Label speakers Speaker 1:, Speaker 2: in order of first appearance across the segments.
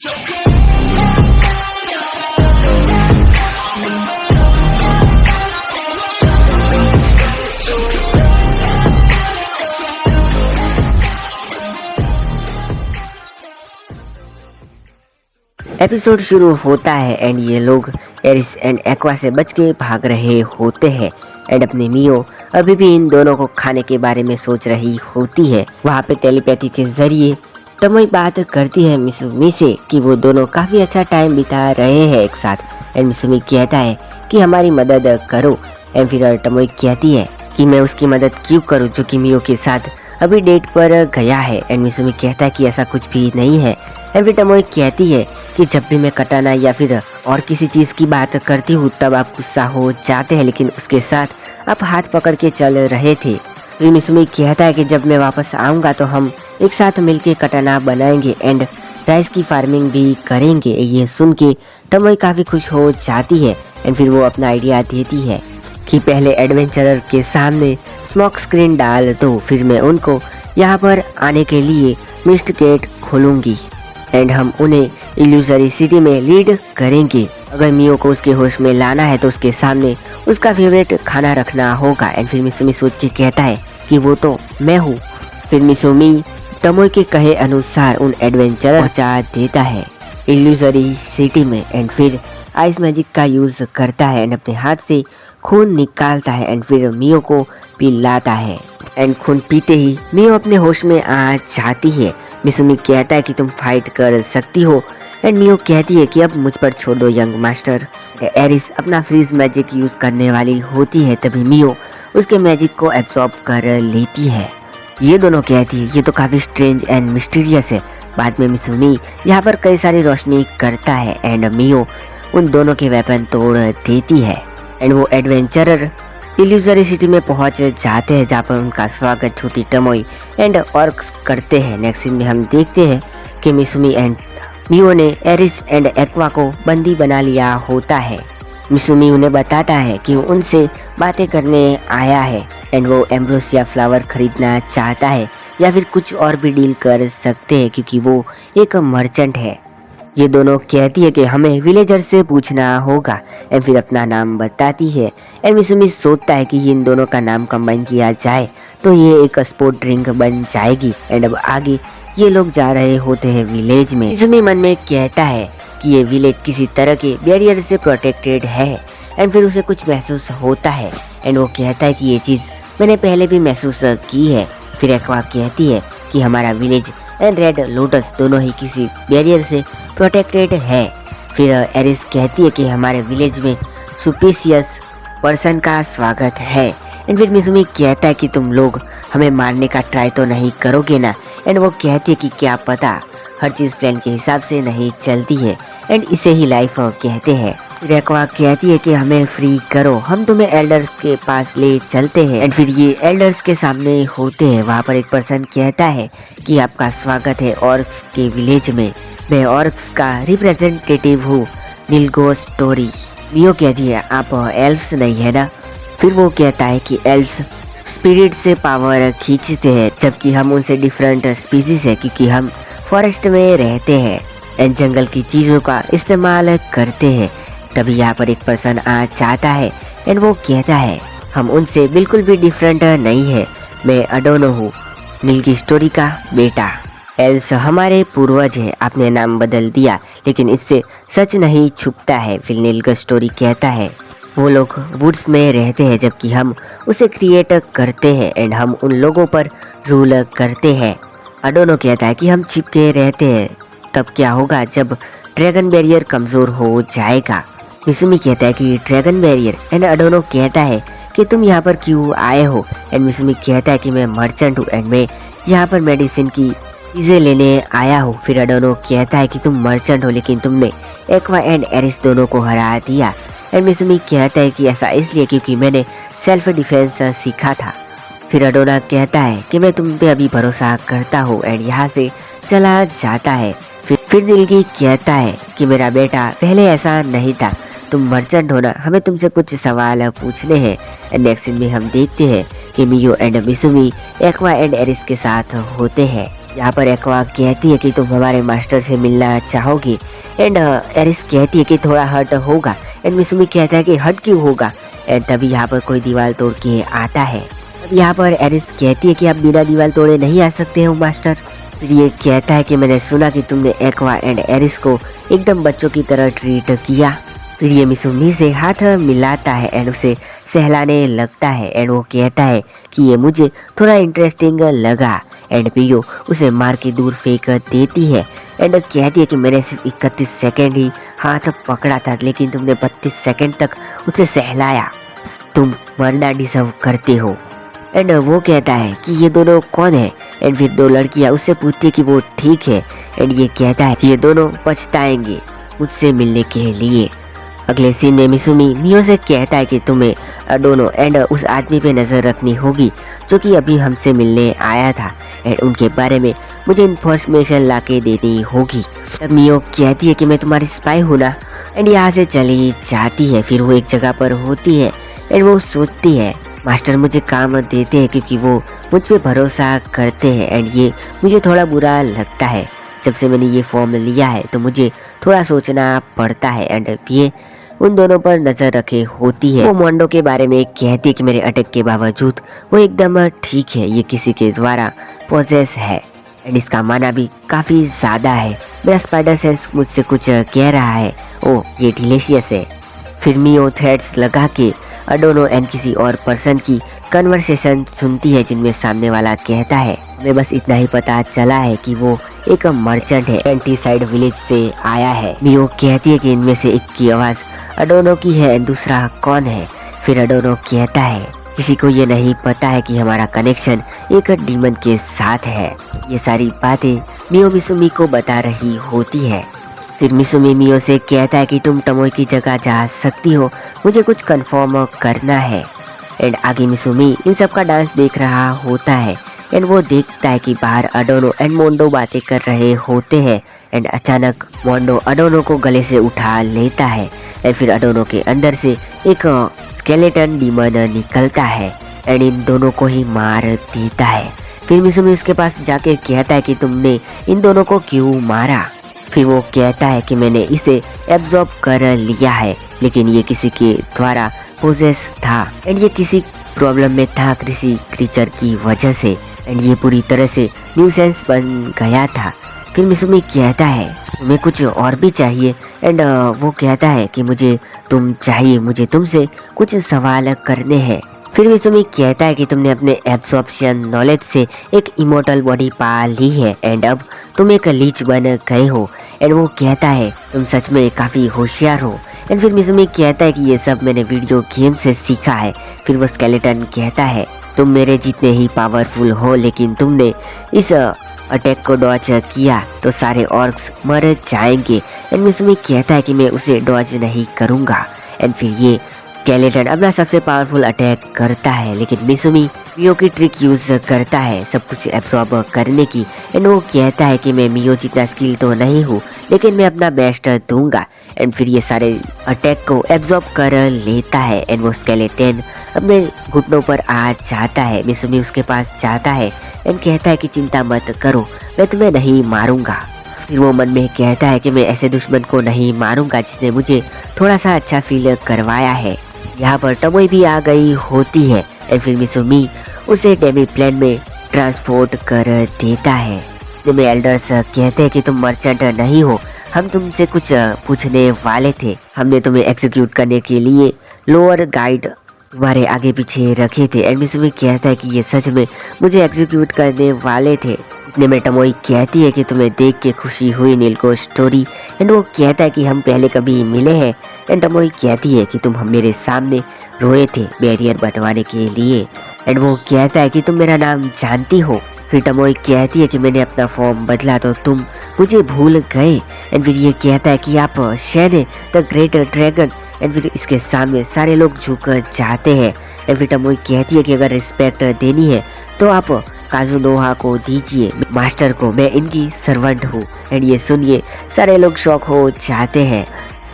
Speaker 1: Episode शुरू होता है एंड ये लोग एरिस एंड एक्वा से बच के भाग रहे होते हैं एंड अपनी मियो अभी भी इन दोनों को खाने के बारे में सोच रही होती है। वहाँ पे टेलीपैथी के जरिए टमोई बात करती है मिसुमी से कि वो दोनों काफ़ी अच्छा टाइम बिता रहे हैं एक साथ एंड मिसुमी कहता है कि हमारी मदद करो एंड फिर टमोई कहती है कि मैं उसकी मदद क्यों करूँ जो कि मियो के साथ अभी डेट पर गया है एंड मिसुमी कहता है कि ऐसा कुछ भी नहीं है एंड फिर टमोई कहती है कि जब भी मैं कटाना या फिर और किसी चीज़ की बात करती हूँ तब आप गुस्सा हो जाते हैं, लेकिन उसके साथ आप हाथ पकड़ के चल रहे थे। तो मिसुमी कहता है कि जब मैं वापस आऊँगा तो हम एक साथ मिलके कटाना बनाएंगे एंड राइस की फार्मिंग भी करेंगे। ये सुन के टमोई काफ़ी खुश हो जाती है एंड फिर वो अपना आइडिया देती है कि पहले एडवेंचरर के सामने स्मोक स्क्रीन डाल दो, फिर मैं उनको यहाँ पर आने के लिए मिस्ट गेट खोलूँगी एंड हम उन्हें इल्यूजरी सिटी में लीड करेंगे। अगर मियो को उसके होश में लाना है तो उसके सामने उसका फेवरेट खाना रखना होगा एंड फिर मिसुमी सोच के कहता है कि वो तो मैं हूँ। फिर मिसुमी टमोई के कहे अनुसार उन एडवेंचरर पहुंचा देता है इल्यूजरी सिटी में एंड फिर आइस मैजिक का यूज करता है एंड अपने हाथ से खून निकालता है एंड फिर मियो को पिलाता है एंड खून पीते ही मियो अपने होश में आ जाती है। मिसुमी कहता है कि तुम फाइट कर सकती हो एंड मियो कहती है कि अब मुझ पर छोड़ दो यंग मास्टर। एरिस अपना फ्रीज मैजिक यूज करने वाली होती है, तभी मियो उसके मैजिक को एब्सॉर्ब कर लेती है। ये दोनों कहती है ये तो काफी स्ट्रेंज एंड मिस्टीरियस है। बाद में मिसुमी यहाँ पर कई सारी रोशनी करता है एंड मियो उन दोनों के वेपन तोड़ देती है एंड वो एडवेंचरर इल्यूजरी सिटी में पहुंच जाते हैं जहाँ पर उनका स्वागत छोटी टमोई एंड ऑर्क्स करते हैं। नेक्स्ट सीन में हम देखते हैं कि मिसुमी एंड मियो ने एरिस एंड एक्वा को बंदी बना लिया होता है। मिसुमी उन्हें बताता है कि उनसे बातें करने आया है एंड वो एम्ब्रोसिया फ्लावर खरीदना चाहता है या फिर कुछ और भी डील कर सकते हैं क्योंकि वो एक मर्चेंट है। ये दोनों कहती है कि हमें विलेजर से पूछना होगा एंड फिर अपना नाम बताती है एंड मिसुमी सोचता है कि इन दोनों का नाम कंबाइन किया जाए तो ये एक स्पोर्ट ड्रिंक बन जाएगी एंड अब आगे ये लोग जा रहे होते हैं विलेज में। मिसुमी मन में कहता है कि ये विलेज किसी तरह के बैरियर से प्रोटेक्टेड है एंड फिर उसे कुछ महसूस होता है एंड वो कहता है कि ये चीज़ मैंने पहले भी महसूस की है। फिर एक्वा कहती है कि हमारा विलेज एंड रेड लोटस दोनों ही किसी बैरियर से प्रोटेक्टेड है। फिर एरिस कहती है कि हमारे विलेज में सुपिशियस पर्सन का स्वागत है एंड फिर मिसुमी कहता है कि तुम लोग हमें मारने का ट्राई तो नहीं करोगे ना एंड वो कहती है कि क्या पता, हर चीज़ प्लान के हिसाब से नहीं चलती है एंड इसे ही लाइफ कहते हैं। फिर एक्वा कहती है कि हमें फ्री करो, हम तुम्हें एल्डर्स के पास ले चलते हैं एंड फिर ये एल्डर्स के सामने होते हैं। वहाँ पर एक पर्सन कहता है कि आपका स्वागत है ऑर्क्स के विलेज में, मैं ऑर्क्स का रिप्रेजेंटेटिव हूँ निल्गो स्टोरी। मियो कहती है आप एल्फ्स नहीं है ना। फिर वो कहता है कि एल्फ्स स्पिरिट से पावर खींचते हैं जबकि हम उनसे डिफरेंट स्पीसीज है क्योंकि हम फॉरेस्ट में रहते हैं एंड जंगल की चीज़ों का इस्तेमाल करते हैं। तभी यहाँ पर एक पर्सन आ जाता है एंड वो कहता है हम उनसे बिल्कुल भी डिफरेंट नहीं है, मैं अडोनो हूँ नीलगी स्टोरी का बेटा। एल्स हमारे पूर्वज है, आपने नाम बदल दिया लेकिन इससे सच नहीं छुपता है। फिर नीलगी स्टोरी कहता है वो लोग वुड्स में रहते हैं जबकि हम उसे क्रिएट करते हैं एंड हम उन लोगों पर रूल करते हैं। अडोनो कहता है कि हम छिप के रहते हैं, तब क्या होगा जब ड्रैगन बैरियर कमज़ोर हो जाएगा। मिसुमी कहता है कि ड्रैगन बैरियर एंड अडोनो कहता है कि तुम यहाँ पर क्यों आए हो एंड मिसुमी कहता है कि मैं मर्चेंट हूँ एंड मैं यहाँ पर मेडिसिन की चीज़ें लेने आया हूँ। फिर अडोनो कहता है कि तुम मर्चेंट हो लेकिन तुमने एक्वा एंड एरिस दोनों को हरा दिया एंड मिसुमी कहता है कि ऐसा इसलिए क्योंकि मैंने सेल्फ डिफेंस सीखा था। फिर अडोना कहता है कि मैं तुम पे अभी भरोसा करता हूँ एंड यहाँ से चला जाता है। फिर दिलगी कहता है कि मेरा बेटा पहले ऐसा नहीं था, तुम मर्चेंट हो ना, हमें तुमसे कुछ सवाल पूछने हैं। नेक्स्ट सीन में हम देखते हैं कि मियो एंड मिसुमी एक्वा एंड एरिस के साथ होते हैं। यहाँ पर एक्वा कहती है कि तुम हमारे मास्टर से मिलना चाहोगे एंड एरिस कहती है कि थोड़ा हर्ट होगा एंड मिसुमी कहता है कि हर्ट क्यों होगा एंड तभी यहाँ पर कोई दीवार तोड़ के आता है। अब यहाँ पर एरिस कहती है कि आप बिना दीवार तोड़े नहीं आ सकते हो मास्टर। फिर ये कहता है कि मैंने सुना कि तुमने एक्वा एंड एरिस को एकदम बच्चों की तरह ट्रीट किया। फिर ये मिसुमी से हाथ मिलाता है एंड उसे सहलाने लगता है एंड वो कहता है कि ये मुझे थोड़ा इंटरेस्टिंग लगा एंड मियो उसे मार के दूर फेंक देती है एंड कहती है कि मैंने सिर्फ 31 सेकंड ही हाथ पकड़ा था लेकिन तुमने 32 सेकंड तक उसे सहलाया, तुम मरना डिजर्व करते हो। एंड वो कहता है कि ये दोनों कौन है एंड फिर दो लड़कियां उससे पूछती है कि वो ठीक है एंड ये कहता है कि ये दोनों पछताएंगे मुझसे मिलने के लिए। अगले सीन में मिसुमी मियो से कहता है कि तुम्हें अडोनो एंड उस आदमी पे नज़र रखनी होगी जो कि अभी हमसे मिलने आया था एंड उनके बारे में मुझे इन्फॉर्मेशन ला के देनी होगी। तब मियो कहती है कि मैं तुम्हारी स्पाई हूँ ना एंड यहाँ से चली जाती है। फिर वो एक जगह पर होती है एंड वो सोचती है मास्टर मुझे काम देते हैं क्योंकि वो मुझ पे भरोसा करते हैं एंड ये मुझे थोड़ा बुरा लगता है। जब से मैंने ये फॉर्म लिया है तो मुझे थोड़ा सोचना पड़ता है एंड ये उन दोनों पर नजर रखे होती है। वो मोंडो के बारे में कहती है कि मेरे अटैक के बावजूद वो एकदम ठीक है, ये किसी के द्वारा पोजेस है एंड इसका माना भी काफी ज्यादा है। मेरा स्पाइडर सेंस मुझसे कुछ कह रहा है, ओ ये डिलीशियस है। फिर मियो थ्रेड्स लगा के अडोनो एंड किसी और पर्सन की कन्वर्सेशन सुनती है जिनमें सामने वाला कहता है हमें बस इतना ही पता चला है कि वो एक मर्चेंट है, एंटीसाइड विलेज से आया है। मियो कहती है कि इनमें से एक की आवाज अडोनो की है एंड दूसरा कौन है। फिर अडोनो कहता है किसी को ये नहीं पता है कि हमारा कनेक्शन एक डीमन के साथ है। ये सारी बातें मियो मिसुमी को बता रही होती है। फिर मिसुमी मियो से कहता है कि तुम टमोई की जगह जा सकती हो, मुझे कुछ कंफर्म करना है। एंड आगे मिसुमी इन सब का डांस देख रहा होता है एंड वो देखता है कि बाहर अडोनो एंड मोंडो बातें कर रहे होते हैं एंड अचानक मोंडो अडोनो को गले से उठा लेता है एंड फिर अडोनो के अंदर से एक स्केलेटन डीमन निकलता है एंड इन दोनों को ही मार देता है। फिर मिसुमी उसके पास जाके कहता है कि तुमने इन दोनों को क्यों मारा। फिर वो कहता है कि मैंने इसे एब्जॉर्ब कर लिया है लेकिन ये किसी के द्वारा पोजेस था एंड ये किसी प्रॉब्लम में था किसी क्रीचर की वजह से एंड ये पूरी तरह से न्यूसेंस बन गया था। फिर मिसुमी कहता है तुम्हें कुछ और भी चाहिए एंड वो कहता है कि मुझे तुम चाहिए, मुझे तुमसे कुछ सवाल करने हैं। फिर मिसुमी कहता है कि तुमने अपने एब्सॉर्प्शन नॉलेज से एक इमोर्टल बॉडी पा ली है एंड अब तुम एक लीच बन गए हो एंड वो कहता है तुम सच में काफ़ी होशियार हो। एंड फिर मिसुमी कहता है कि ये सब मैंने वीडियो गेम से सीखा है। फिर वो स्केलेटन कहता है तुम मेरे जितने ही पावरफुल हो लेकिन तुमने इस अटैक को डॉज किया तो सारे ऑर्क्स मर जाएंगे। एंड मिसुमी कहता है कि मैं उसे डॉज नहीं करूँगा। एंड फिर ये स्केलेटन अपना सबसे पावरफुल अटैक करता है लेकिन मिसुमी मियो की ट्रिक यूज करता है सब कुछ एब्सॉर्ब करने की एंड वो कहता है कि मैं मियो जितना स्किल तो नहीं हूँ लेकिन मैं अपना बेस्ट दूंगा। एंड फिर ये सारे अटैक को एब्सॉर्ब कर लेता है एंड वो स्केलेटन अपने घुटनों पर आ जाता है। मिसुमी उसके पास जाता है एंड कहता है कि चिंता मत करो, मैं तुम्हें नहीं मारूंगा। फिर वो मन में कहता है कि मैं ऐसे दुश्मन को नहीं मारूंगा जिसने मुझे थोड़ा सा अच्छा फील करवाया है। यहाँ पर टमोई भी आ गई होती है एंड फिर मिसुमी उसे डेमी प्लेन में ट्रांसपोर्ट कर देता है। जिसमें एल्डर्स कहते हैं कि तुम मर्चेंट नहीं हो, हम तुमसे कुछ पूछने वाले थे। हमने तुम्हें एग्जीक्यूट करने के लिए लोअर गाइड तुम्हारे आगे पीछे रखे थे। एंड मिसुमी कहता है कि ये सच में मुझे एग्जीक्यूट करने वाले थे। इतने में टमोई कहती है कि तुम्हें देख के खुशी हुई नीलको स्टोरी एंड वो कहता है कि हम पहले कभी मिले हैं। एंड टमोई कहती है कि तुम हम मेरे सामने रोए थे बैरियर बनवाने के लिए एंड वो कहता है कि तुम मेरा नाम जानती हो। फिर टमोई कहती है कि मैंने अपना फॉर्म बदला तो तुम मुझे भूल गए। एंड फिर ये कहता है कि आप शेने द ग्रेट ड्रैगन एंड फिर इसके सामने सारे लोग झुक जाते हैं। एंड फिर टमोई कहती है कि अगर रिस्पेक्ट देनी है तो आप काजुनोहा को दीजिए, मास्टर को, मैं इनकी सर्वेंट हूँ। एंड ये सुनिए सारे लोग शॉक हो जाते हैं।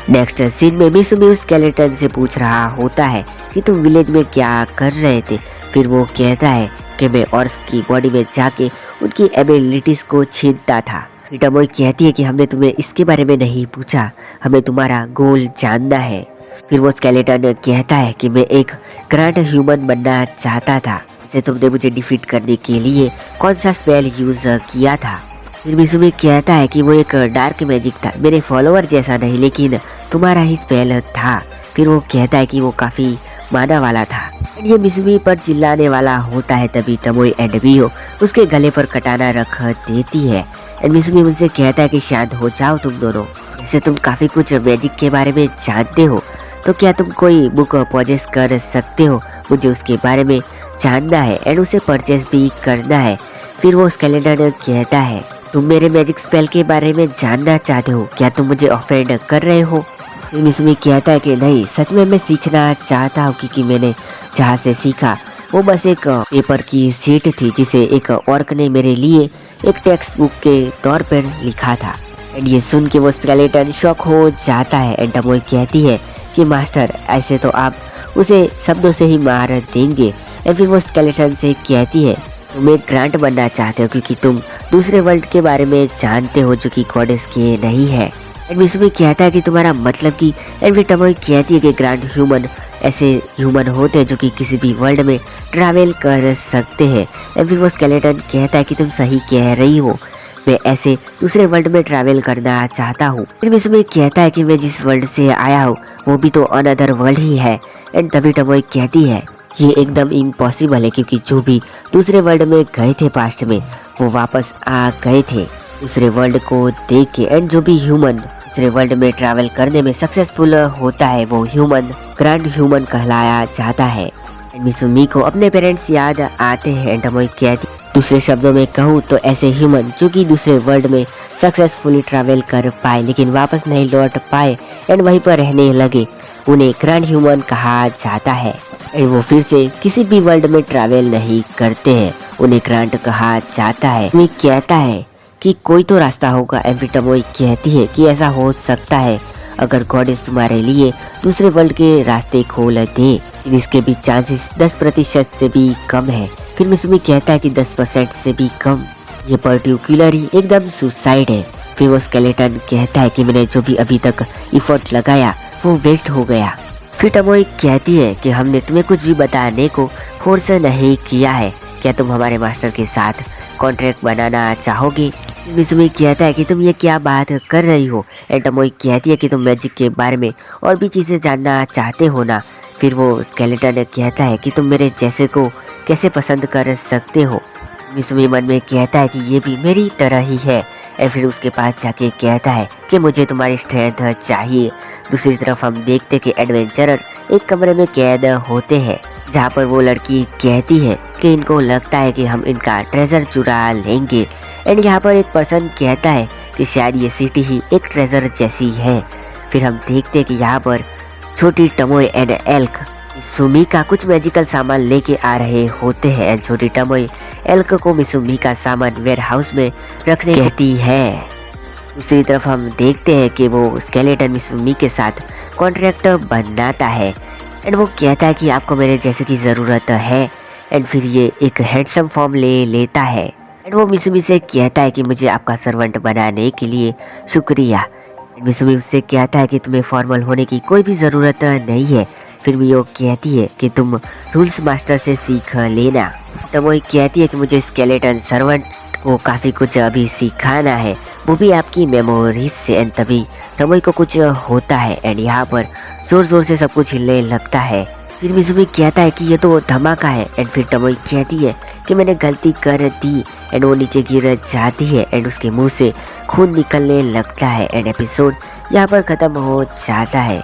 Speaker 1: नेक्स्ट सीन में मिसुमी उस स्केलेटन से पूछ रहा होता है कि तुम विलेज में क्या कर रहे थे। फिर वो कहता है झटके में और उसकी बॉडी में जाके उनकी एबिलिटीज को छीनता था। फिर टमोई कहती है कि हमने तुम्हें इसके बारे में नहीं पूछा, हमें तुम्हारा गोल जानना है। फिर वो स्केलेटन कहता है कि मैं एक ग्रैंड ह्यूमन बनना चाहता था, इसे तुमने मुझे डिफीट करने के लिए कौन सा स्पेल यूज किया था। फिर मिसुमी कहता है कि वो एक डार्क मैजिक था, मेरे फॉलोअर जैसा नहीं लेकिन तुम्हारा ही स्पेल था। फिर वो कहता है कि वो काफी माना वाला था। ये मिसुमी पर चिल्लाने वाला होता है, तभी टमोई एंड मियो उसके गले पर कटाना रख देती है। एंड मिसुमी उनसे कहता है कि शांत हो जाओ तुम दोनों, जैसे तुम काफी कुछ मैजिक के बारे में जानते हो तो क्या तुम कोई बुक परचेस कर सकते हो, मुझे उसके बारे में जानना है एंड उसे परचेस भी करना है। फिर वो स्केलेटन कहता है तुम मेरे मैजिक स्पेल के बारे में जानना चाहते हो, क्या तुम मुझे ऑफेंड कर रहे हो। फिर मिसुमी कहता है कि नहीं, सच में मैं सीखना चाहता हूँ, क्योंकि मैंने जहाँ से सीखा वो बस एक पेपर की शीट थी जिसे एक ऑर्क ने मेरे लिए एक टेक्स्ट बुक के तौर पर लिखा था। एंड ये सुन के वो स्केलेटन शॉक हो जाता है। एंड टमोई कहती है कि मास्टर ऐसे तो आप उसे शब्दों से ही मार देंगे। एंड फिर वो स्केलेटन से कहती है तुम एक ग्रांट बनना चाहते हो क्योंकि तुम दूसरे वर्ल्ड के बारे में जानते हो जो कि गॉडेस के नहीं है। एंड मिसुमी कहता है कि तुम्हारा मतलब कि। एंड फिर टमोई कहती है कि ग्रांड ह्यूमन ऐसे ह्यूमन होते हैं जो कि किसी भी वर्ल्ड में ट्रैवल कर सकते हैं। एंड फिर वो स्केलेटन कहता है कि तुम सही कह रही हो, मैं ऐसे दूसरे वर्ल्ड में ट्रैवल करना चाहता हूँ। फिर मिसुमी कहता है कि मैं जिस वर्ल्ड से आया हूँ वो भी तो अनदर वर्ल्ड ही है। एंड तभी टमोई कहती है ये एकदम इम्पॉसिबल है, क्योंकि जो भी दूसरे वर्ल्ड में गए थे पास्ट में वो वापस आ गए थे दूसरे वर्ल्ड को देख के। एंड जो भी ह्यूमन दूसरे वर्ल्ड में ट्रैवल करने में सक्सेसफुल होता है वो ह्यूमन ग्रैंड ह्यूमन कहलाया जाता है। एंड मिसुमी को अपने पेरेंट्स याद आते हैं। एंड टमोई कहती दूसरे शब्दों में कहूँ तो ऐसे ह्यूमन जो कि दूसरे वर्ल्ड में सक्सेसफुली ट्रैवल कर पाए लेकिन वापस नहीं लौट पाए एंड वहीं पर रहने लगे, उन्हें ग्रैंड ह्यूमन कहा जाता है। एंड वो फिर से किसी भी वर्ल्ड में ट्रैवल नहीं करते हैं, उन्हें ग्रांट कहा जाता है। वो कहता है कि कोई तो रास्ता होगा। एंड फिर टमोई कहती है कि ऐसा हो सकता है अगर गॉडेस तुम्हारे लिए दूसरे वर्ल्ड के रास्ते खोल दे, लेकिन इसके भी चांसेस 10% से भी कम है। फिर मिसुमी कहता है कि 10% से भी कम, ये पर्टिकुलरली एकदम सुसाइड है। फिर वो स्केलेटन कहता है कि मैंने जो भी अभी तक इफर्ट लगाया वो वेस्ट हो गया। फिर टमोई कहती है कि हमने तुम्हें कुछ भी बताने को फोर्स नहीं किया है, क्या तुम हमारे मास्टर के साथ कॉन्ट्रैक्ट बनाना चाहोगे। मिसुमी कहता है कि तुम ये क्या बात कर रही हो। एंड टमोई कहती है कि तुम मैजिक के बारे में और भी चीज़ें जानना चाहते हो ना। फिर वो स्केलेटन कहता है कि तुम मेरे जैसे को कैसे पसंद कर सकते हो। मिसुमी मन में कहता है कि ये भी मेरी तरह ही है। और फिर उसके पास जाके कहता है कि मुझे तुम्हारी स्ट्रेंथ चाहिए। दूसरी तरफ हम देखते कि एडवेंचरर एक कमरे में कैद होते हैं जहाँ पर वो लड़की कहती है कि इनको लगता है कि हम इनका ट्रेजर चुरा लेंगे। एंड यहाँ पर एक पर्सन कहता है कि शायद ये सिटी ही एक ट्रेजर जैसी है। फिर हम देखते कि यहाँ पर छोटी टमोई एंड एल्क मिसुमी का कुछ मैजिकल सामान लेके आ रहे होते हैं। एंड छोटी टमोई एल्क को मिसुमी का सामान वेयर हाउस में रखने कहती है। दूसरी तरफ हम देखते हैं कि वो स्केलेटन मिसुमी के साथ कॉन्ट्रैक्ट बनाता है। एंड वो कहता है कि आपको मेरे जैसे की ज़रूरत है। एंड फिर ये एक हैंडसम फॉर्म ले लेता है। एंड वो मिसुमी से कहता है कि मुझे आपका सर्वेंट बनाने के लिए शुक्रिया। मिसुमी उससे कहता है कि तुम्हें फॉर्मल होने की कोई भी ज़रूरत नहीं है। फिर मियो कहती है कि तुम रूल्स मास्टर से सीख लेना। तो वो कहती है कि मुझे स्केलेटन सर्वेंट को काफ़ी कुछ अभी सिखाना है, वो भी आपकी मेमोरीज से। एंड तभी टमोई को कुछ होता है एंड यहाँ पर जोर जोर से सब कुछ हिलने लगता है। फिर मिसुमी कहता है कि ये तो धमाका है। एंड फिर टमोई कहती है कि मैंने गलती कर दी। एंड वो नीचे गिर जाती है एंड उसके मुंह से खून निकलने लगता है। एंड एपिसोड यहाँ पर ख़त्म हो जाता है।